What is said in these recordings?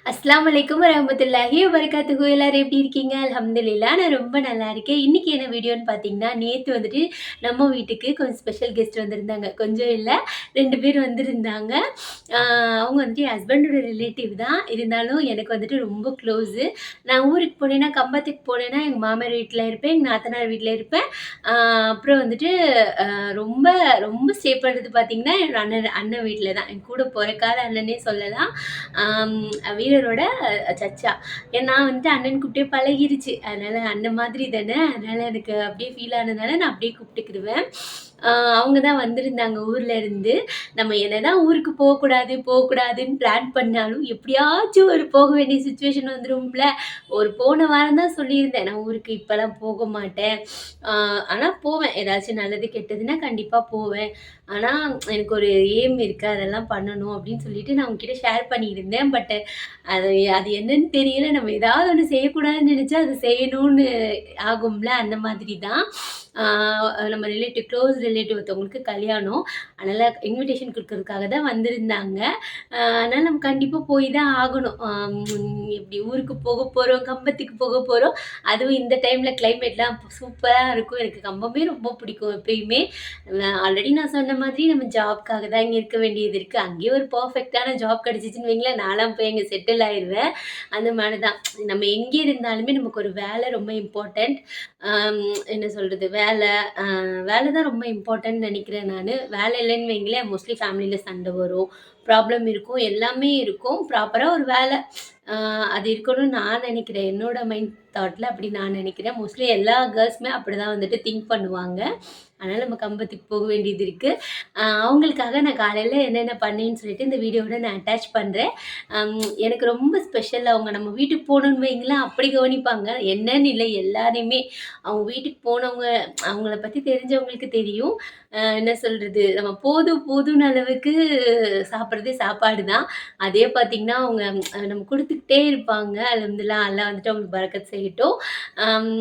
அஸ்ஸலாமு அலைக்கும் வரஹ்மத்துல்லாஹி வபரகாத்துஹு. எல்லாரும் எப்படி இருக்கீங்க? அல்ஹம்துலில்லாஹ். நான் ரொம்ப நல்லா இருக்கேன். இன்னைக்கு என்ன வீடியோன்னு பார்த்தீங்கன்னா, நேத்து வந்துட்டு நம்ம வீட்டுக்கு கொஞ்சம் ஸ்பெஷல் கெஸ்ட் வந்திருந்தாங்க. கொஞ்சம் இல்ல 2 பேர் வந்திருந்தாங்க. அ அவங்க வந்துட்டு என் ஹஸ்பண்டோட ரிலேட்டிவ் தான். இருந்தாலும் எனக்கு வந்துட்டு ரொம்ப க்ளோஸு. நான் ஊருக்கு போனேன்னா, கம்பத்துக்கு போனேன்னா, எங்க மாமியார் வீட்ல இருப்பேன், எங்க நாத்தனார் வீட்ல இருப்பேன். அ அப்புறம் வந்துட்டு ரொம்ப ரொம்ப ஸ்டே பண்றது பார்த்தீங்கன்னா, என் அண்ணன் அண்ணன் வீட்ல தான். என் கூட பொறக்காத அண்ணனே சொல்லலாம். ஆம், வீரரோட சச்சா. நான் வந்துட்டு அண்ணன் கூப்பிட்டே பழகிருச்சு. அதனால அண்ணன் மாதிரி தானே, அதனால எனக்கு அப்படியே ஃபீல் ஆனதுனால நான் அப்படியே கூப்பிட்டுக்கிருவேன். அவங்க தான் வந்திருந்தாங்க ஊர்ல இருந்து. நம்ம என்னதான் ஊருக்கு போகக்கூடாது போகக்கூடாதுன்னு பிளான் பண்ணாலும், எப்படியாச்சும் ஒரு போக வேண்டிய சுச்சுவேஷன் வந்துரும்ல. ஒரு போன வாரம் தான் சொல்லியிருந்தேன், நான் ஊருக்கு இப்பலாம் போக மாட்டேன். அ ஆனா போவேன். ஏதாச்சும் நல்லது கெட்டதுன்னா கண்டிப்பா போவேன். ஆனா எனக்கு ஒரு எய்ம் இருக்கு. அதெல்லாம் பண்ணணும் அப்படின்னு சொல்லிட்டு நான் உங்ககிட்ட ஷேர் பண்ணியிருந்தேன். பட் அது அது என்னன்னு தெரியல. நம்ம ஏதாவது ஒண்ணு செய்யக்கூடாதுன்னு நெனச்சா, அது செய்யணும்னு ஆகும்ல. அந்த மாதிரி தான். ஆ நம்ம க்ளோஸ் ரிலேட்டிவ் ஒருத்தவங்களுக்கு கல்யாணம். அதனால இன்விடேஷன் குடுக்கறதுக்காக தான் வந்திருந்தாங்க. அதனால நம்ம கண்டிப்பா போய் தான் ஆகணும். இப்படி ஊருக்கு போக போறோம், கம்பத்துக்கு போக போறோம். அதுவும் இந்த டைம்ல கிளைமேட்லாம் சூப்பரா இருக்கும். எனக்கு கம்பமே ரொம்ப பிடிக்கும் எப்பயுமே. ஆல்ரெடி நான் சொன்ன மாதிரி நம்ம ஜாப்க்காக தான் இங்க இருக்க வேண்டியது இருக்கு. அங்கேயே ஒரு பெர்ஃபெக்ட்டான ஜாப் கிடைச்சுச்சுன்னு வைங்களேன், நான்லாம் போய் அங்க செட்டில் ஆயிருவேன். அந்த மாரி தான். நம்ம எங்கே இருந்தாலுமே நமக்கு ஒரு வேலை ரொம்ப இம்பார்ட்டன்ட். அம் என்ன சொல்றது? வேலை தான் ரொம்ப இம்பார்ட்டன்ட்னு நெனைக்கிறேன் நானு. வேலை இல்லைன்னு வைங்களேன், மோஸ்ட்லி ஃபேமிலில சண்டை வரும், ப்ராப்ளம் இருக்கும், எல்லாமே இருக்கும். ப்ராப்பரா ஒரு வேலை அது இருக்கணும்னு நான் நெனைக்கிறேன். என்னோட மைண்ட் தாட்ல அப்படி நான் நெனைக்கிறேன். மோஸ்ட்லி எல்லா கேர்ள்ஸுமே அப்படிதான் வந்துட்டு திங்க் பண்ணுவாங்க. அதனால நம்ம கம்பத்துக்கு போக வேண்டியது இருக்கு. அவங்களுக்காக நான் காலையில என்னென்ன பண்ணேன்னு சொல்லிட்டு இந்த வீடியோவோட நான் அட்டாச் பண்றேன். எனக்கு ரொம்ப ஸ்பெஷல் அவங்க. நம்ம வீட்டுக்கு போனோம்னு வைங்களேன், அப்படி கவனிப்பாங்க. என்னன்னு இல்ல, எல்லாரையுமே. அவங்க வீட்டுக்கு போனவங்க அவங்கள பத்தி தெரிஞ்சவங்களுக்கு தெரியும். என்ன சொல்றது? நம்ம போதும் போதும்னு அளவுக்கு சாப்பிடுறதே சாப்பாடு தான். அதே பார்த்தீங்கன்னா, அவங்க நம்ம குடுத்துக்கிட்டே இருப்பாங்க. அல்ஹம்துலில்லாஹ் அல்லாஹ் வந்துட்டு அவங்களுக்கு பரக்கத் செய்யட்டும். அம்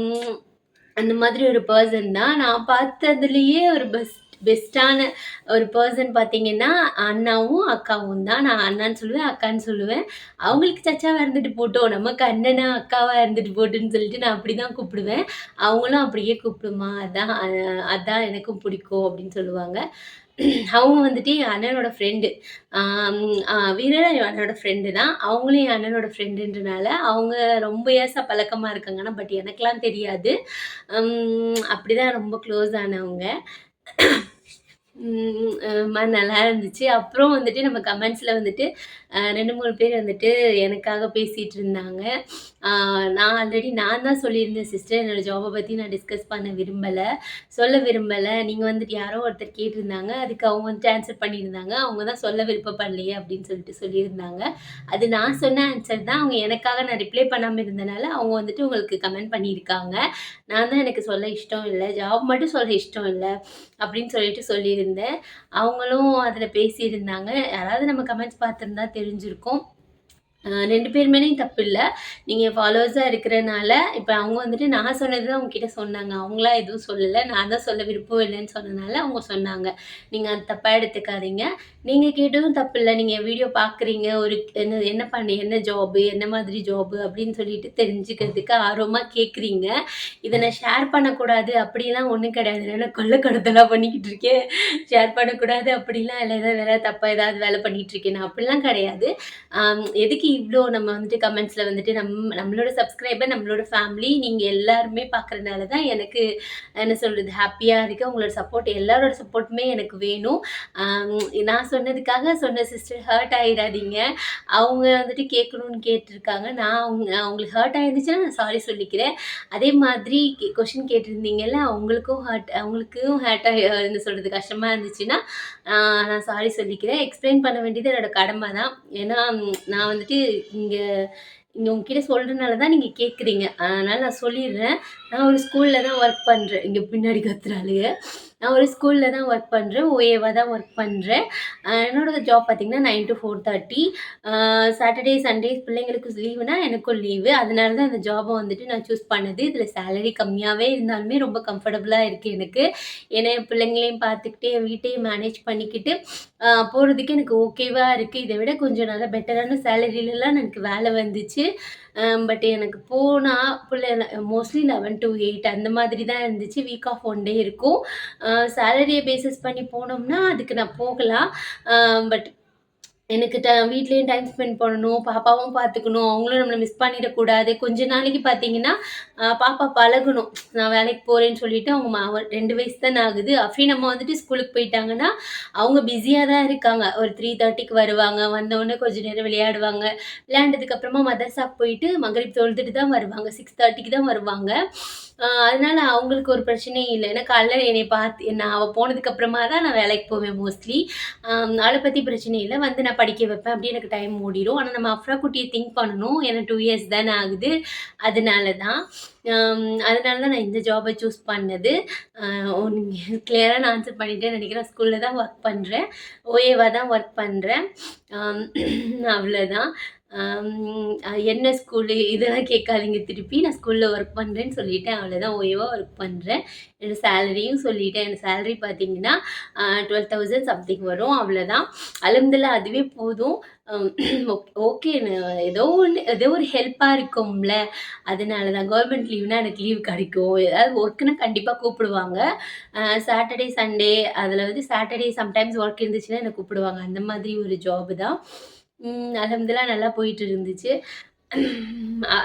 அந்த மாதிரி ஒரு பெர்சன் தான். நான் பார்த்ததுலயே ஒரு பெஸ்ட்டான ஒரு பெர்சன் பார்த்தீங்கன்னா, அண்ணாவும், அக்காவும் தான். நான் அண்ணான்னு சொல்லுவேன், அக்கான்னு சொல்லுவேன். அவங்களுக்கு சச்சாவா இருந்துட்டு போட்டும், நமக்கு அண்ணனா, அக்காவா இருந்துட்டு போட்டுன்னு சொல்லிட்டு நான் அப்படிதான் கூப்பிடுவேன். அவங்களும் அப்படியே கூப்பிடுமா, அதான் எனக்கும் பிடிக்கும் அப்படின்னு சொல்லுவாங்க. அவங்க வந்துட்டு என் அண்ணனோட ஃப்ரெண்டு. ஆம் வீரரும் என் அண்ணனோட ஃப்ரெண்டு தான். அவங்களும் என் அண்ணனோட ஃப்ரெண்டுன்றனால, அவங்க ரொம்ப இயர்ஸா பழக்கமா இருக்காங்க. ஆனா பட் எனக்கெல்லாம் தெரியாது. அப்படிதான் ரொம்ப க்ளோஸ் ஆனவங்க. நல்லா இருந்துச்சு. அப்புறம் வந்துட்டு நம்ம கமெண்ட்ஸ்ல வந்துட்டு 2, 3 பேர் வந்துட்டு எனக்காக பேசிட்டு இருந்தாங்க. அ நான் தான் சொல்லியிருந்தேன், சிஸ்டர் என்னோட ஜாப்ப பத்தி நான் டிஸ்கஸ் பண்ண விரும்பல. சொல்ல விரும்பல. நீங்க வந்துட்டு யாரோ ஒருத்தர் கேட்டிருந்தாங்க. அதுக்கு அவங்க வந்துட்டு ஆன்சர் பண்ணியிருந்தாங்க. அவங்க தான் சொல்ல விருப்பப்படலையே அப்படின்னு சொல்லிட்டு சொல்லியிருந்தாங்க. அது நான் சொன்ன ஆன்சர் தான். அவங்க எனக்காக நான் ரிப்ளை பண்ணாம இருந்தனால, அவங்க வந்துட்டு உங்களுக்கு கமெண்ட் பண்ணியிருக்காங்க. நான் தான் எனக்கு சொல்ல இஷ்டம் இல்ல. ஜாப் மட்டும் சொல்ல இஷ்டம் இல்ல. அப்படின்னு சொல்லிட்டு சொல்லியிருந்தேன். அவங்களும் அதில பேசியிருந்தாங்க. யாராவது நம்ம கமெண்ட்ஸ் பார்த்துருந்தா தெரிஞ்சிருக்கும். 2 பேர் மேலயும் தப்பு இல்ல. நீங்க ஃபாலோவர்ஸா இருக்கிறனால, இப்ப அவங்க வந்துட்டு நான் சொன்னது தான் உங்ககிட்ட சொன்னாங்க. அவங்களா எதுவும் சொல்லல. நான் தான் சொல்ல விருப்பம் இல்லன்னு சொன்னனால அவங்க சொன்னாங்க. நீங்க அத தப்பா எடுத்துக்காதீங்க. நீங்க கேட்டதும் தப்பு இல்ல. நீங்க வீடியோ பார்க்குறீங்க. ஒரு என்ன ஜாபு? என்ன மாதிரி ஜாபு? அப்படின்னு சொல்லிட்டு தெரிஞ்சுக்கிறதுக்கு ஆர்வமா கேட்குறீங்க. இத நான் ஷேர் பண்ணக்கூடாது அப்படிலாம் ஒண்ணும் கிடையாது. நான் கொள்ள கடத்தலா பண்ணிக்கிட்டு இருக்கேன். ஷேர் பண்ணக்கூடாது அப்படிலாம் இல்ல. ஏதாவது வேல தப்பா ஏதாவது வேலை பண்ணிட்டு இருக்கேனா? அப்படிலாம் கிடையாது. எதுக்கு இவ்ளோ நம்ம வந்துட்டு கமெண்ட்ஸ்ல வந்துட்டு நம்மளோட சப்ஸ்கிரைபர், நம்மளோட ஃபேமிலி நீங்க எல்லாருமே பார்க்கறனால தான் எனக்கு என்ன சொல்றது ஹேப்பியா இருக்கு. உங்களோட சப்போர்ட் எல்லாரோட சப்போர்ட்டுமே எனக்கு வேணும். நான் சொன்னதுக்காக சொன்ன சிஸ்டர் ஹர்ட் ஆயிராதீங்க. அவங்க வந்துட்டு கேட்கணும்னு கேட்டுருக்காங்க. நான் அவங்களுக்கு ஹர்ட் ஆயிருந்துச்சுன்னா நான் சாரி சொல்லிக்கிறேன். அதே மாதிரி கொஸ்டின் கேட்டிருந்தீங்கல்ல, அவங்களுக்கும் ஹர்ட் என்ன சொல்றது கஷ்டமா இருந்துச்சுன்னா, நான் சாரி சொல்லிக்கிறேன். எக்ஸ்பிளைன் பண்ண வேண்டியது என்னோட கடமை தான். ஏன்னா நான் வந்துட்டு இங்க இங்க உங்ககிட்ட சொல்றனால தான் நீங்க கேட்குறீங்க. அதனால நான் சொல்லிர்றேன். நான் ஒரு ஸ்கூல்ல தான் ஒர்க் பண்றேன். இங்க பின்னாடி கத்துறாளுக. நான் ஒரு ஸ்கூல்ல தான் ஒர்க் பண்றேன். ஓஏவா தான் ஒர்க் பண்றேன். என்னோட ஜாப் பார்த்தீங்கன்னா 9 to 4:30. சாட்டர்டே, சண்டேஸ் பிள்ளைங்களுக்கு லீவுனா எனக்கும் லீவு. அதனால தான் இந்த ஜாப வந்துட்டு நான் சூஸ் பண்ணது. இதில சேலரி கம்மியாவே இருந்தாலுமே ரொம்ப கம்ஃபர்டபுளா இருக்கு எனக்கு. ஏன்னா என் பிள்ளைங்களையும் பார்த்துக்கிட்டு, என் வீட்டையும் மேனேஜ் பண்ணிக்கிட்டு போறதுக்கு எனக்கு ஓகேவா இருக்கு. இத விட கொஞ்சம் நல்லா பெட்டரான சேலரிலலாம் எனக்கு வேலை வந்துச்சு. பட் எனக்கு போனா மோஸ்ட்லி 11 to 8 அந்த மாதிரி தான் இருந்துச்சு. வீக் ஆஃப் 1 டே இருக்கும். சேலரிய பேசிஸ் பண்ணி போனோம்னா, அதுக்கு நான் போகலாம். பட் எனக்கு வீட்லயும் டைம் ஸ்பெண்ட் பண்ணணும். பாப்பாவும் பார்த்துக்கணும். அவங்களும் நம்மள மிஸ் பண்ணிடக்கூடாது. கொஞ்ச நாளைக்கு பார்த்தீங்கன்னா, பாப்பா பழகணும். நான் வேலைக்கு போறேன்னு சொல்லிட்டு அவங்க 2 வயசு தானே ஆகுது. அஃப்ரி நம்ம வந்துட்டு ஸ்கூலுக்கு போயிட்டாங்கன்னா, அவங்க பிஸியா தான் இருக்காங்க. ஒரு 3:30க்கு வருவாங்க. வந்தவுடனே கொஞ்ச நேரம் விளையாடுவாங்க. விளையாண்டதுக்கு அப்புறமா மதர்சாக்கு போயிட்டு மகரிப் தொழுதுட்டு தான் வருவாங்க. 6:30க்கு தான் வருவாங்க. அதனால அவங்களுக்கு ஒரு பிரச்சனையும் இல்ல. ஏன்னா காலைல என்னைய பார்த்து அவ போனதுக்கு அப்புறமா தான் நான் வேலைக்கு போவேன் மோஸ்ட்லி. அவள பத்தி பிரச்சனை இல்ல. வந்து நான் படிக்க வைப்பேன். அப்படியே எனக்கு டைம் ஓடிரும். ஆனா நம்ம அஃப்ரா குட்டிய திங்க் பண்ணணும். ஏன்னா 2 இயர்ஸ் தானே ஆகுது. அதனால தான். அதனால தான் நான் இந்த ஜாப சூஸ் பண்ணது. அ நீங்க கிளியரா நான் ஆன்சர் பண்ணிட்டேன்னு நெனைக்கிறேன். ஸ்கூல்ல தான் ஒர்க் பண்றேன். ஓஏவா தான் ஒர்க் பண்றேன். அம் அவ்வளோதான். என்ன ஸ்கூலு இதெல்லாம் கேட்காதீங்க திருப்பி. நான் ஸ்கூல்ல ஒர்க் பண்றேன்னு சொல்லிட்டேன். அவ்வளோதான். ஓஏவா ஒர்க் பண்றேன். என்னோட சேலரியும் சொல்லிட்டேன். எனக்கு சேலரி பார்த்தீங்கன்னா, 12,000 சம்திங் வரும். அவ்வளோதான். அல்ஹம்துலில்லாஹ் அதுவே போதும். அம் ஓகே ஏதோ ஒரு ஹெல்ப்பா இருக்கும்ல. அதனால தான் கவர்மெண்ட் லீவ்னா எனக்கு லீவ் கிடைக்கும். ஏதாவது ஒர்க்னா கண்டிப்பா கூப்பிடுவாங்க. சாட்டர்டே, சண்டே அதில வந்து சாட்டர்டே சம்டைம்ஸ் ஒர்க் இருந்துச்சுன்னா என்ன கூப்பிடுவாங்க. அந்த மாதிரி ஒரு ஜாப் தான். அல்ஹம்துலில்லாஹ் நல்லா போயிட்டு இருந்துச்சு.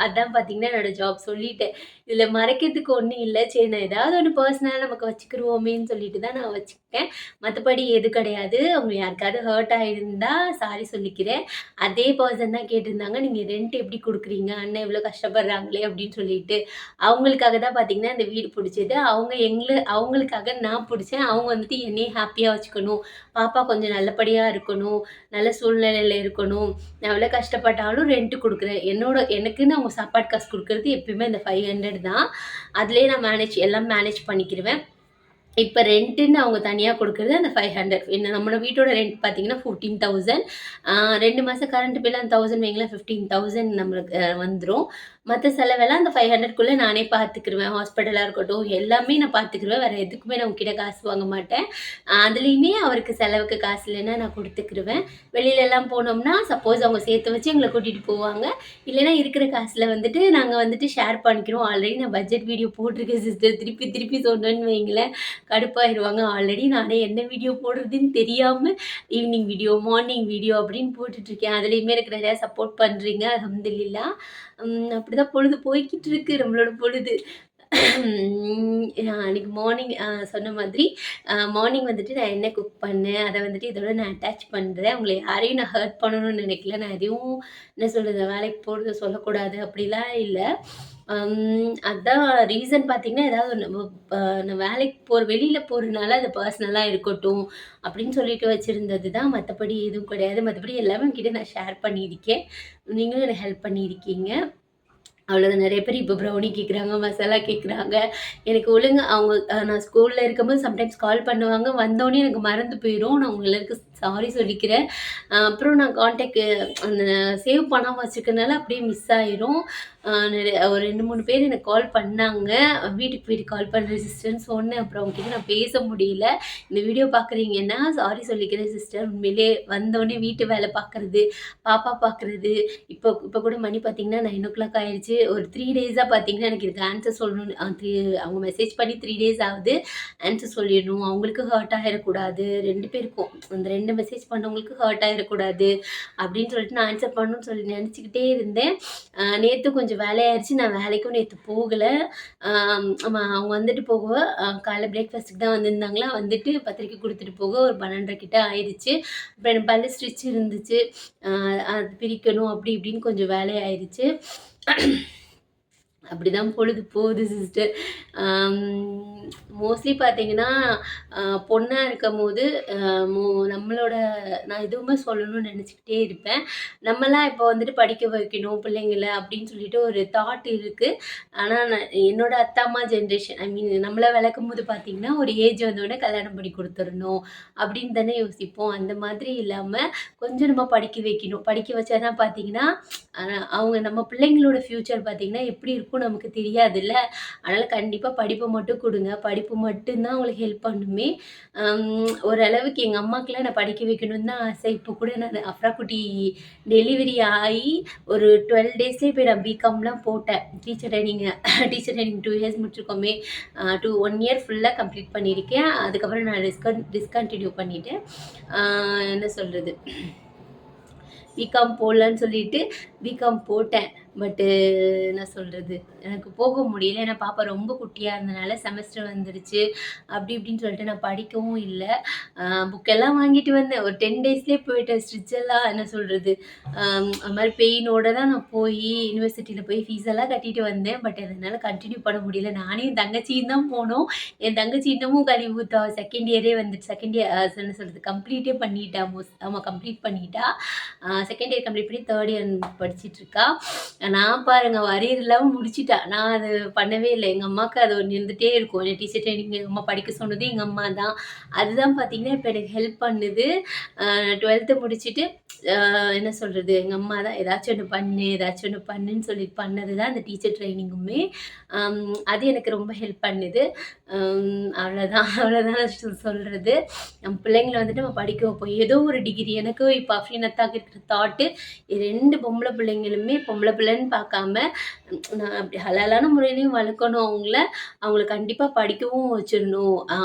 அதான் பார்த்தீங்கன்னா, என்னோட ஜாப் சொல்லிட்டேன். இதில மறைக்கிறதுக்கு ஒண்ணும் இல்ல. சரி நான் ஏதாவது ஒண்ணு பெர்சனலா நமக்கு வச்சுக்கிருவோமேன்னு சொல்லிட்டு தான் நான் வச்சுக்கிட்டேன். மத்தபடி எதுவும் கிடையாது. அவங்க யாருக்காவது ஹர்ட் ஆயிருந்தா சாரி சொல்லிக்கிறேன். அதே பெர்சன் தான் கேட்டிருந்தாங்க, "நீங்க ரெண்ட் எப்படி குடுக்குறீங்க? அண்ணன் இவ்வளோ கஷ்டப்படுறாங்களே!" அப்படின்னு சொல்லிட்டு. அவங்களுக்காக தான் பார்த்தீங்கன்னா, இந்த வீடு புடிச்சது. அவங்களுக்காக நான் புடிச்சேன். அவங்க வந்துட்டு என்னைய ஹேப்பியா வச்சுக்கணும். பாப்பா கொஞ்சம் நல்லபடியா இருக்கணும். நல்ல சூழ்நிலையில இருக்கணும். நான் எவ்வளோ கஷ்டப்பட்டாலும் ரெண்ட் குடுக்குறேன். எனக்குன்னு அவங்க சாப்பாடு காசு குடுக்குறது எப்பயுமே அந்த 500 தான். அதிலேயே நான் எல்லாம் மேனேஜ் பண்ணிக்கிருவேன். இப்ப ரென்ட்டுன்னு அவங்க தனியா குடுக்குறது அந்த 500. நம்மளோட வீட்டோட ரென்ட் பார்த்தீங்கன்னா 14,000. 2 மாசம் கரண்ட் பில் அந்த 1000 வைங்களேன் 15,000 நம்மளுக்கு வந்துரும். மத்த செலவெல்லாம் அந்த 500க்குள்ள நானே பார்த்துக்கிருவேன். ஹாஸ்பிட்டலா இருக்கட்டும், எல்லாமே நான் பார்த்துக்கிருவேன். வேற எதுக்குமே நான் உங்ககிட்ட காசு வாங்க மாட்டேன். அதுலயுமே அவருக்கு செலவுக்கு காசு இல்லைன்னா நான் குடுத்துக்கிருவேன். வெளியிலலாம் போனோம்னா, சப்போஸ் அவங்க சேர்த்து வச்சு எங்கள கூட்டிட்டு போவாங்க. இல்லைன்னா இருக்கிற காசுல வந்துட்டு நாங்க வந்துட்டு ஷேர் பண்ணிக்கிறோம். ஆல்ரெடி நான் பட்ஜெட் வீடியோ போட்டிருக்கேன் சிஸ்டர். திருப்பி திருப்பி சொன்னேன்னு வைங்களேன், கடுப்பாயிருவாங்க. ஆல்ரெடி நானே என்ன வீடியோ போடுறதுன்னு தெரியாம ஈவினிங் வீடியோ, மார்னிங் வீடியோ அப்படின்னு போட்டுட்ருக்கேன். அதுலயுமே எனக்கு நிறையா சப்போர்ட் பண்றீங்க. அல்ஹம்துலில்லாஹ். அப்படிதான் பொழுது போய்க்கிட்டு இருக்கு நம்மளோட பொழுது. அன்னைக்கு மார்னிங் சொன்ன மாதிரி மார்னிங் வந்துட்டு நான் என்ன குக் பண்ணேன், அத வந்துட்டு இதோட நான் அட்டாச் பண்றேன். உங்கள யாரையும் நான் ஹர்ட் பண்ணணும்னு நினைக்கல. நான் எதையும் என்ன சொல்றது, வேலைக்கு போறத சொல்லக்கூடாது அப்படிலாம் இல்ல. அதான் ரீசன் பார்த்தீங்கன்னா, ஏதாவது ஒண்ணு நான் வேலைக்கு வெளியில போறனால அது பர்சனலா இருக்கட்டும் அப்படின்னு சொல்லிட்டு வச்சிருந்தது தான். மத்தபடி எதுவும் கிடையாது. மத்தபடி எல்லாமே உங்ககிட்ட நான் ஷேர் பண்ணியிருக்கேன். நீங்களும் எனக்கு ஹெல்ப் பண்ணியிருக்கீங்க. அவ்வளோதான். நெறைய பேர் இப்போ ப்ரௌனி கேட்குறாங்க, மசாலா கேட்குறாங்க. எனக்கு ஒழுங்கா அவங்க நான் ஸ்கூல்ல இருக்கும்போது சம்டைம்ஸ் கால் பண்ணுவாங்க. வந்தோனே எனக்கு மறந்து போயிரும். நான் உங்க எல்லாருக்கும் சாரி சொல்லிக்கிறேன். அப்புறம் நான் அந்த சேவ் பண்ணாம வச்சுருக்கனால அப்படியே மிஸ் ஆயிரும். ஒரு 2, 3 பேர் எனக்கு கால் பண்ணாங்க. வீட்டுக்கு போயிட்டு கால் பண்றேன் சிஸ்டர்ன்னு சொன்னேன். அப்புறம் அவங்ககிட்ட நான் பேச முடியல. இந்த வீடியோ பார்க்குறீங்கன்னா, சாரி சொல்லிக்கிறேன் சிஸ்டர். உண்மையிலே வந்தோனே வீட்டு வேலை பார்க்குறது, பாப்பா பார்க்குறது, இப்போ கூட மணி பார்த்தீங்கன்னா 9:00 ஆயிருச்சு. ஒரு 3 டேஸா பார்த்தீங்கன்னா, எனக்கு இதுக்கு ஆன்சர் சொல்லணும்னு அவங்க மெசேஜ் பண்ணி 3 டேஸ் ஆகுது. ஆன்சர் சொல்லிடணும். அவங்களுக்கு ஹர்ட் ஆயிறக்கூடாது. 2 பேருக்கும். அந்த 2 மெசேஜ் பண்ணவங்களுக்கு ஹர்ட் ஆயிறக்கூடாது. அப்படின்னு சொல்லிட்டு நான் ஆன்சர் பண்ணணும்னு சொல்லி நெனச்சுக்கிட்டே இருந்தேன். நேத்து கொஞ்சம் வேலையாயிருச்சு. நான் வேலைக்கும் நேத்து போகல. ஆமா அவங்க வந்துட்டு போக காலைல பிரேக்ஃபாஸ்ட்டுக்கு தான் வந்திருந்தாங்களா, வந்துட்டு பத்திரிக்கை குடுத்துட்டு போக ஒரு 12:30 கிட்ட ஆயிருச்சு. அப்புறம் எனக்கு பல்லு ஸ்டிச் இருந்துச்சு. அது பிரிக்கணும் அப்படி இப்படின்னு கொஞ்சம் வேலை ஆயிருச்சு. அப்படிதான் பொழுது போகுது சிஸ்டர். மோஸ்ட்லி பார்த்தீங்கன்னா, பொண்ணா இருக்கும்போது அ மோ நம்மளோட நான் எதுவுமே சொல்லணும்னு நெனச்சுக்கிட்டே இருப்பேன். நம்மலாம் இப்போ வந்துட்டு படிக்க வைக்கணும் பிள்ளைங்கள அப்படின்னு சொல்லிட்டு ஒரு தாட் இருக்கு. ஆனா என்னோட அத்தா, அம்மா ஜென்ரேஷன் ஐ மீன் நம்மள வளர்க்கும்போது பார்த்தீங்கன்னா, ஒரு ஏஜ் வந்தோனே கல்யாணம் பண்ணி குடுத்துறணும் அப்படின்னு தானே யோசிப்போம். அந்த மாதிரி இல்லாம கொஞ்சம் நம்ம படிக்க வைக்கணும். படிக்க வச்சா தான் பார்த்தீங்கன்னா, அ அவங்க நம்ம பிள்ளைங்களோட ஃப்யூச்சர் பார்த்தீங்கன்னா, எப்படி இருக்கும் நமக்கு தெரியாதுல்ல. அதனால கண்டிப்பா படிப்ப மட்டும் குடுங்க. படிப்பு மட்டும் தான் உங்களுக்கு ஹெல்ப் பண்ணுமே. ஓரளவுக்கு எங்க அம்மாக்கெல்லாம் நான் படிக்க வைக்கணும்னு தான் ஆசை. இப்போ கூட நான் அஃப்ரா குட்டி டெலிவரி ஆயி ஒரு 12 டேஸ்லயே போய் நான் பிகாம்லாம் போட்டேன். டீச்சர் ட்ரெய்னிங் 2 இயர்ஸ் முடிச்சிருக்கோமே. 1 இயர் ஃபுல்லா கம்ப்ளீட் பண்ணியிருக்கேன். அதுக்கப்புறம் நான் டிஸ்கன்டின்யூ பண்ணிட்டேன். அ என்ன சொல்றது? பிகாம் போடலான்னு சொல்லிட்டு பிகாம் போட்டேன். பட்டு என்ன சொல்றது? எனக்கு போக முடியல. ஏன்னா பாப்பா ரொம்ப குட்டியா இருந்தனால செமஸ்டர் வந்துருச்சு. அப்படி இப்படின்னு சொல்லிட்டு நான் படிக்கவும் இல்ல. புக்கெல்லாம் வாங்கிட்டு வந்தேன். ஒரு 10 டேஸ்லயே போயிட்டேன். ஸ்டிட்ச் எல்லாம் என்ன சொல்றது? அது மாரி பெயினோட தான் நான் போயி யூனிவர்சிட்டில போய் ஃபீஸ் எல்லாம் கட்டிட்டு வந்தேன். பட் என்னால கன்டின்யூ பண்ண முடியல. நானும் என் தங்கச்சியும் தான் போனோம். என் தங்கச்சி இன்னமும் கழுவி ஊத்துவா. செகண்ட் இயரே வந்துட்டு செகண்ட் இயர் என்ன சொல்றது? கம்ப்ளீட்டே பண்ணிட்டா. ஆமா கம்ப்ளீட் பண்ணிட்டா. செகண்ட் இயர் கம்ப்ளீட் பண்ணி 3 இயர் படிச்சுட்ருக்கா. நான் பாருங்க அரியர் இல்லாம முடிச்சுட்டா. நான் அது பண்ணவே இல்ல. எங்க அம்மாவுக்கு அது ஒண்ணு இருந்துட்டே இருக்கும். என்ன டீச்சர் ட்ரெய்னிங் எங்க அம்மா படிக்க சொன்னது எங்க அம்மா தான். அதுதான் பார்த்தீங்கன்னா, இப்ப எனக்கு ஹெல்ப் பண்ணுது. 12த் முடிச்சுட்டு என்ன சொல்றது? எங்க அம்மா தான் ஏதாச்சும் ஒண்ணு பண்ணு, ஏதாச்சும் ஒண்ணு பண்ணுன்னு சொல்லி பண்ணது தான் அந்த டீச்சர் ட்ரெய்னிங்குமே. அது எனக்கு ரொம்ப ஹெல்ப் பண்ணுது. அவ்வளோதான் சொல்றது. நம்ம பிள்ளைங்கள வந்துட்டு நம்ம படிக்க வைப்போம். ஏதோ ஒரு டிகிரி எனக்கும் இப்போ அஃப்ரீன் அத்தாக்கு இருக்கிற தாட்டு 2 பொம்பள பிள்ளைங்களுமே பொம்பள பிள்ளைன்னு பார்க்காம நான் அப்படி ஹலாலான முறையிலயும் வளர்க்கணும் அவங்கள. அவங்கள கண்டிப்பா படிக்கவும் வச்சிரணும்.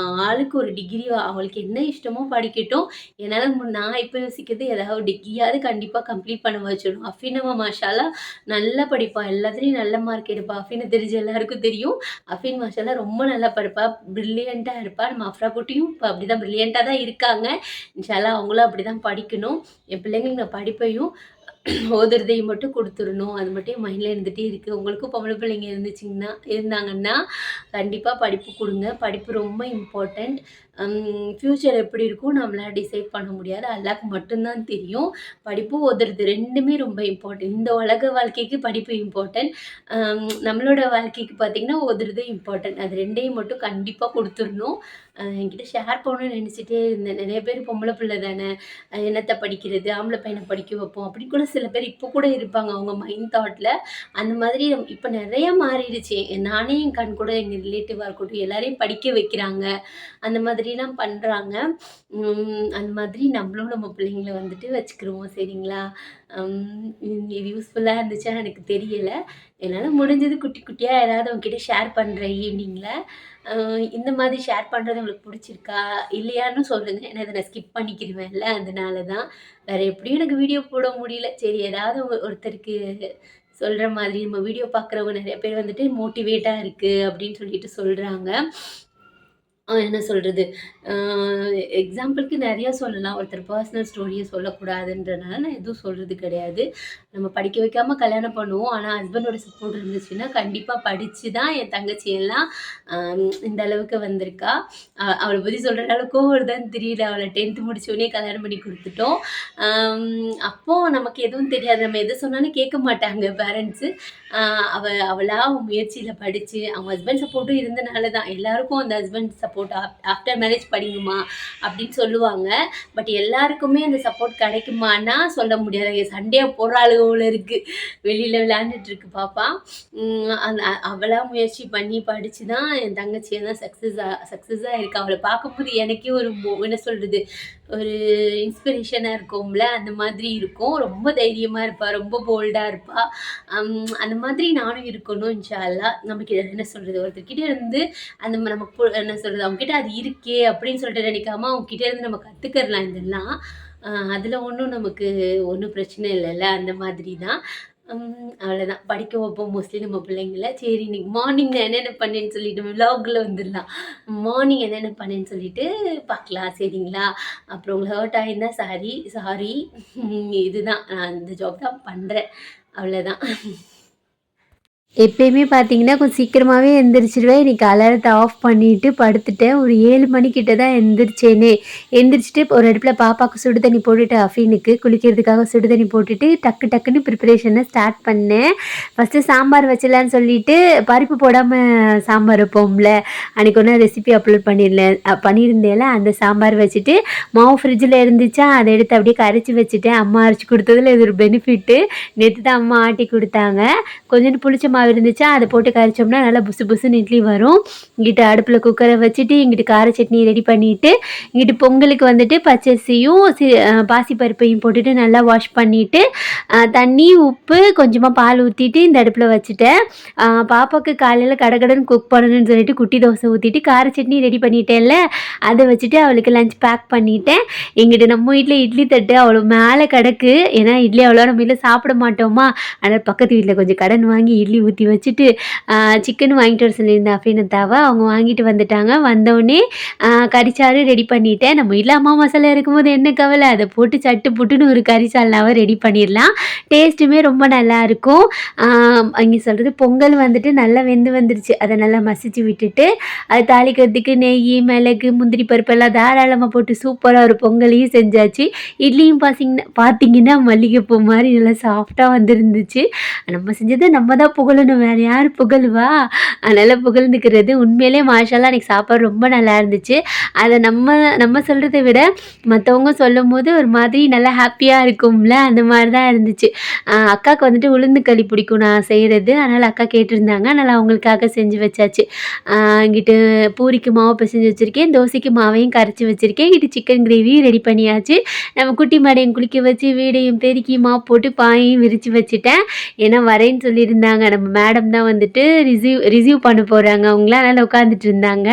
ஆளுக்கு ஒரு டிகிரி அவளுக்கு என்ன இஷ்டமோ படிக்கட்டும். என்னால நான் இப்ப யோசிக்கிறது ஏதாவது டிகிரியாவது கண்டிப்பா கம்ப்ளீட் பண்ண வச்சிடணும். அஃபீனவ மாஷாஅல்லா நல்லா படிப்பா. எல்லாத்துலயும் நல்ல மார்க் எடுப்பா. அஃபீன தெரிஞ்ச எல்லாருக்கும் தெரியும். அஃபீன் மாஷாஅல்லா ரொம்ப நல்லா படிப்பா. பிரில்லியன்ட்டா இருப்பா. நம்ம அஃப்ரா குட்டியும் இப்ப அப்படிதான் பிரில்லியன்ட்டா தான் இருக்காங்க. இன்ஷா அல்லாஹ் அவங்களும் அப்படிதான் படிக்கணும். என் பிள்ளைங்களுக்கு நான் படிப்பையும் ஓதுறதையும் மட்டும் குடுத்துறணும். அது மட்டும் என் மைண்ட்ல இருந்துட்டே இருக்கு. உங்களுக்கும் பொம்பள பிள்ளைங்க இருந்தாங்கன்னா, கண்டிப்பா படிப்பு குடுங்க. படிப்பு ரொம்ப இம்பார்ட்டன்ட். ஃப்யூச்சர் எப்படி இருக்கும் நம்மளால டிசைட் பண்ண முடியாது. அல்லாஹ்க்கு மட்டும் தான் தெரியும். படிப்பு, ஓதுறது 2மே ரொம்ப இம்பார்ட்டன்ட். இந்த உலக வாழ்க்கைக்கு படிப்பு இம்பார்ட்டன்ட். நம்மளோட வாழ்க்கைக்கு பார்த்தீங்கன்னா, ஓதுறது இம்பார்ட்டன்ட். அது 2யும் மட்டும் கண்டிப்பா குடுத்துறணும். என்கிட்ட ஷேர் பண்ணணும்னு நெனச்சுட்டே இருந்தேன். நெறைய பேர் பொம்பள பிள்ள தானே, என்னத்த படிக்கிறது? ஆம்பள பையன படிக்க வைப்போம். அப்படி கூட சில பேர் இப்போ கூட இருப்பாங்க. அவங்க மைண்ட் தாட்ல. அந்த மாதிரி இப்ப நெறைய மாறிடுச்சு. நானே என் கண் கூட எங்க ரிலேட்டிவா இருக்கட்டும், எல்லாரையும் படிக்க வைக்கிறாங்க. அந்த மாதிரிலாம் பண்றாங்க. அந்த மாதிரி நம்மளும் நம்ம பிள்ளைங்கள வந்துட்டு வச்சுக்கிருவோம். சரிங்களா? இது யூஸ்ஃபுல்லா இருந்துச்சான்னு எனக்கு தெரியல. என்னால முடிஞ்சது குட்டி குட்டியா ஏதாவது உங்ககிட்ட ஷேர் பண்றேன் ஈவினிங்ல. இந்த மாதிரி ஷேர் பண்றது உங்களுக்கு புடிச்சிருக்கா? இல்லையான்னு சொல்லுங்க. ஏன்னா இத நான் ஸ்கிப் பண்ணிக்கிருவேன்ல, அதனால தான். வேற எப்படியும் எனக்கு வீடியோ போட முடியல. சரி ஏதாவது ஒருத்தருக்கு சொல்ற மாதிரி நம்ம வீடியோ பார்க்குறவங்க நெறைய பேர் வந்துட்டு மோட்டிவேட்டா இருக்கு அப்படின்னு சொல்லிட்டு சொல்றாங்க. என்ன சொல்றது? அ எக்ஸாம்பிளுக்கு நெறைய சொல்லலாம். ஒருத்தர் பர்சனல் ஸ்டோரிய சொல்லக்கூடாதுன்றனால நான் எதுவும் சொல்றது கிடையாது. நம்ம படிக்க வைக்காம கல்யாணம் பண்ணுவோம். ஆனா ஹஸ்பண்டோட சப்போர்ட் இருந்துச்சுன்னா, கண்டிப்பா படிச்சு தான் என் தங்கச்சி எல்லாம் இந்த அளவுக்கு வந்திருக்கா. அவள பத்தி சொல்ற அளவுக்கு வருதான்னு தெரியல. அவள 10த் முடிச்ச உடனே கல்யாணம் பண்ணி குடுத்துட்டோம். அப்போ நமக்கு எதுவும் தெரியாது. நம்ம எது சொன்னாலும் கேட்க மாட்டாங்க பேரண்ட்ஸு. அ அவ அவளா முயற்சியில படிச்சு, அவங்க ஹஸ்பண்ட் சப்போர்ட்டும் இருந்தனால தான். எல்லாருக்கும் அந்த ஹஸ்பண்ட் சப்போர்ட் ஆஃப்டர் மேரேஜ் படிங்கம்மா அப்படின்னு சொல்லுவாங்க. பட் எல்லாருக்குமே அந்த சப்போர்ட் கிடைக்குமான்னா சொல்ல முடியாது. சண்டையா போடுறாளுக போல இருக்கு. வெளியில விளையாண்டுட்டு இருக்கு பாப்பா. அந்த அவளா முயற்சி பண்ணி படிச்சு தான் என் தங்கச்சி எல்லாம் சக்ஸஸா இருக்கா. அவள பார்க்கும்போது எனக்கே ஒரு என்ன சொல்றது? ஒரு இன்ஸ்பிரேஷனா இருக்கும்ல, அந்த மாதிரி இருக்கும். ரொம்ப தைரியமா இருப்பா. ரொம்ப போல்டா இருப்பா. அந்த மாதிரி நானும் இருக்கணும் இன்ஷா அல்லாஹ். நமக்கு என்ன சொல்றது? ஒருத்தர்கிட்ட இருந்து அந்த நம்ம என்ன சொல்றது? அவங்ககிட்ட அது இருக்கே அப்படின்னு சொல்லிட்டு நினைக்காம, அவங்க கிட்ட இருந்து நம்ம கத்துக்கிறலாம் இதெல்லாம். அதுல ஒண்ணும் நமக்கு ஒண்ணும் பிரச்சனை இல்லல்ல. அந்த மாதிரி தான். அவ்வளோதான். படிக்க வைப்போம் மோஸ்ட்லி நம்ம பிள்ளைங்கள. சரி இன்னைக்கு மார்னிங் நான் என்னென்ன பண்ணேன்னு சொல்லிட்டு விலாக்ல வந்துடலாம். மார்னிங் என்னென்ன பண்ணேன்னு சொல்லிட்டு பார்க்கலாம். சரிங்களா? அப்புறம் உங்களுக்கு ஹர்ட் ஆயிருந்தா சாரி. இதுதான் நான் இந்த ஜாப் தான் பண்றேன். அவ்வளோதான். எப்பயுமே பார்த்தீங்கன்னா, கொஞ்சம் சீக்கிரமாவே எந்திரிச்சுருவேன். இன்னைக்கு அலாரத்த ஆஃப் பண்ணிட்டு படுத்துட்டேன். ஒரு 7 மணிக்கிட்ட தான் எந்திரிச்சேனே. எந்திரிச்சுட்டு ஒரு அடுப்புல பாப்பாவுக்கு சுடு தண்ணி போட்டுட்டு அஃபீனுக்கு குளிக்கிறதுக்காக சுடு தண்ணி போட்டுட்டு, டக்கு டக்குன்னு ப்ரிப்பரேஷன ஸ்டார்ட் பண்ணேன். ஃபஸ்ட்டு சாம்பார் வச்சிடலான்னு சொல்லிட்டு, பருப்பு போடாம சாம்பார் வைப்போம்ல, அன்னைக்கு ஒரு நாள் ரெசிபி அப்லோட் பண்ணியிருந்தேன்ல, அந்த சாம்பார் வச்சுட்டு, மாவு ஃப்ரிட்ஜில இருந்துச்சா, அத எடுத்து அப்படியே கரைச்சி வச்சுட்டேன். அம்மா அரைச்சு குடுத்ததுல இது ஒரு பெனிஃபிட்டு. நேத்து தான் அம்மா ஆட்டி குடுத்தாங்க. கொஞ்சோண்டு புளிச்ச மாவு இருந்துச்சா, அதை போட்டு கரைச்சோம்னா நல்லா புசு புசுன்னு இட்லி வரும். இங்கிட்டு அடுப்பில் குக்கரை வச்சுட்டு இங்கிட்டு கார சட்னி ரெடி பண்ணிவிட்டு, இங்கிட்டு பொங்கலுக்கு வந்துட்டு பச்சரிசியும் பாசிப்பருப்பையும் போட்டுட்டு நல்லா வாஷ் பண்ணிவிட்டு, தண்ணி உப்பு கொஞ்சமாக பால் ஊற்றிட்டு இந்த அடுப்பில் வச்சுட்டேன். பாப்பாவுக்கு காலையில் கடகடன்னு குக் பண்ணணும்னு சொல்லிட்டு குட்டி தோசை ஊற்றிட்டு கார சட்னி ரெடி பண்ணிட்டேன்ல, அதை வச்சுட்டு அவளுக்கு லஞ்ச் பேக் பண்ணிட்டேன். எங்கிட்ட நம்ம வீட்டில் இட்லி தட்டு அவ்வளோ மேலே கிடக்கு. ஏன்னா இட்லி அவ்வளோ நம்ம வீட்டில் சாப்பிட மாட்டோமா, அதனால் பக்கத்து வீட்டில் கொஞ்சம் கடன் வாங்கி இட்லி ஊற்றி வச்சுட்டு சிக்கன் வாங்கிட்டு வர சொல்லியிருந்தேன் அஃபீனத்தாவை. அவங்க வாங்கிட்டு வந்துட்டாங்க. வந்தோடனே கறிச்சாறு ரெடி பண்ணிட்டேன். நம்ம வீட்டில் அம்மா மசாலா இருக்கும்போது என்ன கவலை, அதை போட்டு சட்டு புட்டுன்னு ஒரு கறிச்சால்னாவை ரெடி பண்ணிடலாம். டேஸ்ட்டுமே ரொம்ப நல்லாயிருக்கும். அங்கே சொல்கிறது பொங்கல் வந்துட்டு நல்லா வெந்து வந்துருச்சு. அதை நல்லா மசிச்சு விட்டுட்டு அது தாளிக்கிறதுக்கு நெய் மிளகு முந்திரி பருப்பெல்லாம் தாராளமாக போட்டு சூப்பராக ஒரு பொங்கலையும் செஞ்சாச்சு. இட்லியும் பார்த்தீங்கன்னா மல்லிகைப்பூ மாதிரி நல்லா சாஃப்டாக வந்துருந்துச்சு. நம்ம செஞ்சது நம்ம தான் புகழணும், வேறு யார் புகழுவா? அதனால் புகழ்ந்துக்கிறது. உண்மையிலே மாஷால்லா அன்றைக்கி சாப்பாடு ரொம்ப நல்லா இருந்துச்சு. அதை நம்ம சொல்கிறத விட மற்றவங்க சொல்லும் போது ஒரு மாதிரி நல்லா ஹாப்பியாக இருக்கும்ல, அந்த மாதிரி தான் இருந்துச்சு. அக்காவுக்கு வந்துட்டு உளுந்து களி பிடிக்கும் நான் செய்கிறது. அதனால் அக்கா கேட்டிருந்தாங்க. அதனால் அவங்களுக்காக செஞ்சு வச்சாச்சு. இங்கிட்டு பூரிக்கு மாவு பிசைஞ்சு வச்சுருக்கேன், தோசைக்கு மாவையும் கரைச்சி வச்சுருக்கேன். இங்கிட்டு சிக்கன் கிரேவியும் ரெடி பண்ணியாச்சு. நம்ம குட்டி மாடையும் குளிக்க வச்சு வீடையும் பெருக்கி மாவு போட்டு பாயையும் விரித்து வச்சுட்டேன். ஏன்னா வரேன்னு சொல்லியிருந்தாங்க. நம்ம மேடம் தான் வந்துட்டு ரிசீவ் பண்ண போகிறாங்க அவங்கள. அதனால் உட்காந்துட்டு இருந்தாங்க.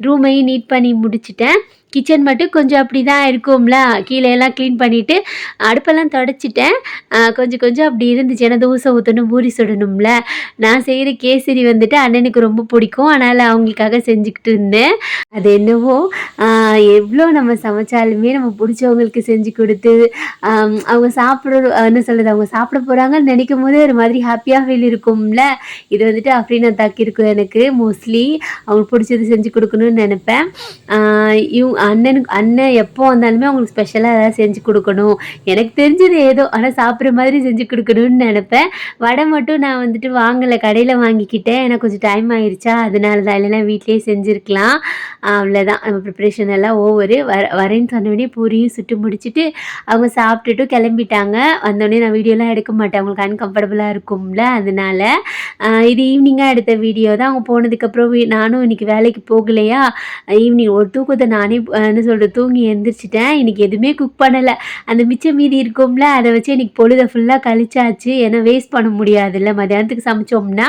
ரூமையும் நீட் பண்ணி முடிச்சிட்டேன். கிச்சன் மட்டும் கொஞ்சம் அப்படி தான் இருக்கும்ல, கீழே எல்லாம் க்ளீன் பண்ணிவிட்டு அடுப்பெல்லாம் தொடச்சிட்டேன். கொஞ்சம் அப்படி இருந்துச்சு. ஏன்னா தோசை ஊற்றணும் பூரி சுடணும்ல. நான் செய்கிற கேசரி வந்துட்டு அண்ணனுக்கு ரொம்ப பிடிக்கும். அதனால் அவங்களுக்காக செஞ்சுக்கிட்டு இருந்தேன். அது என்னவோ எவ்வளோ நம்ம சமைச்சாலுமே நம்ம பிடிச்சவங்களுக்கு செஞ்சு கொடுத்து அவங்க என்ன சொல்கிறது, அவங்க சாப்பிட போகிறாங்கன்னு நினைக்கும் போது ஒரு மாதிரி ஹாப்பியாக ஃபீல் இருக்கும்ல. இது வந்துட்டு அப்படின்னு தாக்கி இருக்கும் எனக்கு. மோஸ்ட்லி அவங்களுக்கு பிடிச்சது செஞ்சு கொடுக்கணும்னு நினைப்பேன். அண்ணன் எப்போ வந்தாலுமே அவங்களுக்கு ஸ்பெஷலாக ஏதாவது செஞ்சு கொடுக்கணும், எனக்கு தெரிஞ்சது ஏதோ ஆனால் சாப்பிட்ற மாதிரி செஞ்சு கொடுக்கணும்னு நினைப்பேன். வடை மட்டும் நான் வந்துட்டு வாங்கலை, கடையில் வாங்கிக்கிட்டேன். ஏன்னா கொஞ்சம் டைம் ஆயிடுச்சா, அதனால தான். இல்லைன்னா வீட்லேயே செஞ்சுருக்கலாம். அவ்வளோதான். நம்ம ப்ரிப்ரேஷன் எல்லாம் ஓவரு. வரேன்னு சொன்னோடனே பூரியும் சுட்டு முடிச்சுட்டு அவங்க சாப்பிட்டுட்டு கிளம்பிட்டாங்க. வந்தோடனே நான் வீடியோலாம் எடுக்க மாட்டேன், அவங்களுக்கு அன்கம்ஃபர்டபுளாக இருக்கும்ல, அதனால. இது ஈவினிங்காக எடுத்த வீடியோ தான். அவங்க போனதுக்கப்புறம் நானும் இன்றைக்கி வேலைக்கு போகலையா, ஈவினிங் ஒரு தூக்கத்தை நானே என்ன சொல்கிறது தூங்கி எழுந்திரிச்சிட்டேன். இன்றைக்கி எதுவுமே குக் பண்ணலை. அந்த மிச்சம் மீதி இருக்கும்ல, அதை வச்சு இன்றைக்கி பொழுதை ஃபுல்லாக கழிச்சாச்சு. ஏன்னா வேஸ்ட் பண்ண முடியாதுல்ல, மதியானத்துக்கு சமைச்சோம்னா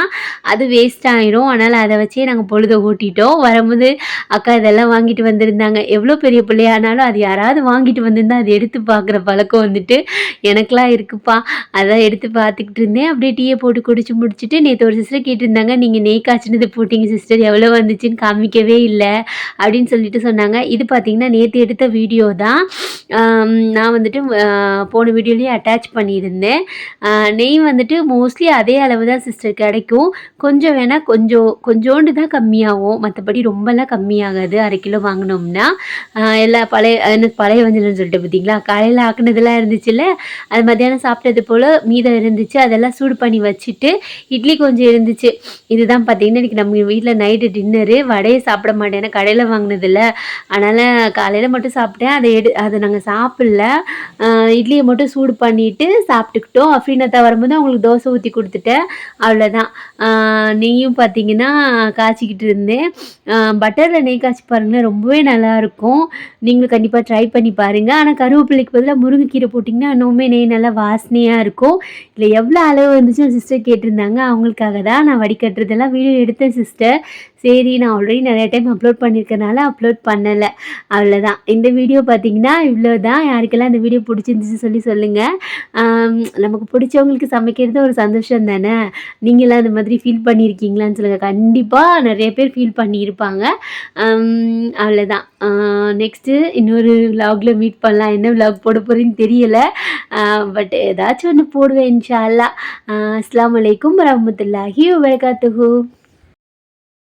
அது வேஸ்ட் ஆயிரும். அதனால் அதை வச்சே நாங்கள் பொழுதை ஓட்டிட்டோம். வரும்போது அக்கா இதெல்லாம் வாங்கிட்டு வந்திருந்தாங்க. எவ்வளோ பெரிய பிள்ளையானாலும் அது யாராவது வாங்கிட்டு வந்திருந்தால் அதை எடுத்து பார்க்குற பழக்கம் வந்துட்டு எனக்கெலாம் இருக்குப்பா. அதான் எடுத்து பார்த்துக்கிட்டு இருந்தேன். அப்படியே டீயை போட்டு குடிச்சு முடிச்சுட்டு நேற்று ஒரு சிஸ்டர் கேட்டிருந்தாங்க, நீங்கள் நெய் காய்ச்சினது போட்டிங்க சிஸ்டர், எவ்வளோ வந்துச்சுன்னு காமிக்கவே இல்லை அப்படின்னு சொல்லிட்டு சொன்னாங்க. இது பார்த்திங்கன்னா நேற்று எடுத்த வீடியோ தான். நான் வந்துட்டு போன வீடியோலேயே அட்டாச் பண்ணியிருந்தேன். நெய் வந்துட்டு மோஸ்ட்லி அதே அளவு தான் சிஸ்டர் கிடைக்கும். கொஞ்சம் வேணால் கொஞ்சோண்டு தான் கம்மியாகும், மற்றபடி ரொம்பலாம் கம்மியாகாது. 1/2 கிலோ வாங்கினோம்னா. எல்லா பழைய வஞ்சனம்னு சொல்லிட்டு பார்த்தீங்களா, காலையில் ஆக்குனதெல்லாம் இருந்துச்சுல்ல, அது மத்தியானம் சாப்பிட்டது போல் மீதம் இருந்துச்சு. அதெல்லாம் சூடு பண்ணி வச்சுட்டு இட்லி கொஞ்சம் இருந்துச்சு. இதுதான் பார்த்திங்கன்னா இன்றைக்கி நம்ம வீட்டில் நைட்டு டின்னரு. வடையை சாப்பிட மாட்டேன், ஏன்னா கடையில் வாங்கினதில்ல. அதனால் காலையில் மட்டும் சாப்பிட்டேன். அதை நாங்கள் சாப்பிடல. இட்லியை மட்டும் சூடு பண்ணிவிட்டு சாப்பிட்டுக்கிட்டோம். அஃப்ரீனத்தா வரும்போது அவங்களுக்கு தோசை ஊற்றி கொடுத்துட்டேன். அவ்வளோதான். நெய்யும் பார்த்திங்கன்னா காய்ச்சிக்கிட்டு இருந்தேன். பட்டரில் நெய் காய்ச்சி பாருங்களேன், ரொம்பவே நல்லாயிருக்கும். நீங்களும் கண்டிப்பாக ட்ரை பண்ணி பாருங்கள். ஆனால் கருவேப்பிலைக்கு பதிலாக முருங்கைக்கீரை போட்டிங்கன்னா இன்னுமே நெய் நல்லா வாசனையாக இருக்கும். இதில் எவ்வளோ அளவு வந்துச்சு சிஸ்டர் கேட்டிருந்தாங்க. அவங்களுக்காக தான் நான் வடிகட்டுறதெல்லாம் வீடியோ எடுத்தேன் சிஸ்டர். சரி நான் ஆல்ரெடி நிறைய டைம் அப்லோட் பண்ணியிருக்கனால அப்லோட் பண்ணலை. அவ்வளோதான். இந்த வீடியோ பார்த்தீங்கன்னா இவ்வளோ தான். யாருக்கெல்லாம் இந்த வீடியோ பிடிச்சிருந்துச்சு சொல்லி சொல்லுங்கள். நமக்கு பிடிச்சவங்களுக்கு சமைக்கிறது ஒரு சந்தோஷம் தானே. நீங்களாம் அந்த மாதிரி ஃபீல் பண்ணியிருக்கீங்களான்னு சொல்லுங்கள். கண்டிப்பாக நிறைய பேர் ஃபீல் பண்ணியிருப்பாங்க. அவ்வளோதான். நெக்ஸ்ட்டு இன்னொரு விலாகில் மீட் பண்ணலாம். என்ன விலாக் போட போகிறேன்னு தெரியல. பட் ஏதாச்சும் ஒன்று போடுவேன் இன்ஷா அல்லாஹ். அஸ்ஸலாமு அலைக்கும் வரஹ்மத்துல்லாஹி வபரகாத்துஹு.